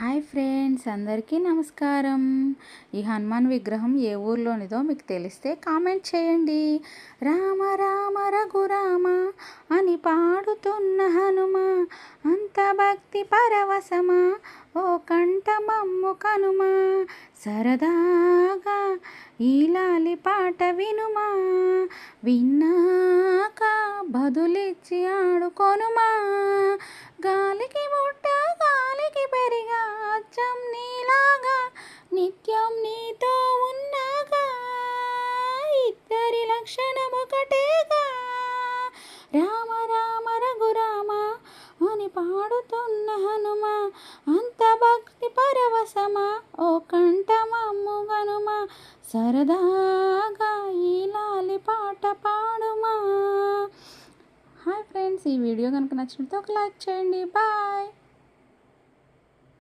Hi friends, అందరికీ నమస్కారం. ఈ హనుమాన్ విగ్రహం ఏ ఊర్లోనిదో మీకు తెలిస్తే కామెంట్ చేయండి. రామ రామ రఘురామ అని పాడుతున్న హనుమ, అంత భక్తి పరవశమా ఓ కంఠమమ్ము కనుమ. సరదాగా ఈ లాలి పాట వినుమా, విన్నాక బదులిచ్చి ఆడుకొనుమా. గాలికి ముట్ట గాలికి పెరిగా అచ్చం నీలాగా, నిత్యం నీతో ఉన్నాగా, ఇద్దరి లక్షణం ఒకటేగా. రామ రామ రఘురామ అని పాడుతున్న హనుమ, అంత భక్తి పరవశమా ఓ కంఠమమ్ము గనుమ. సరదాగా ఈ లాలి పాట పాడుమా. హాయ్ ఫ్రెండ్స్, ఈ వీడియో కనుక నచ్చినట్లయితే ఒక లైక్ చేయండి. బాయ్.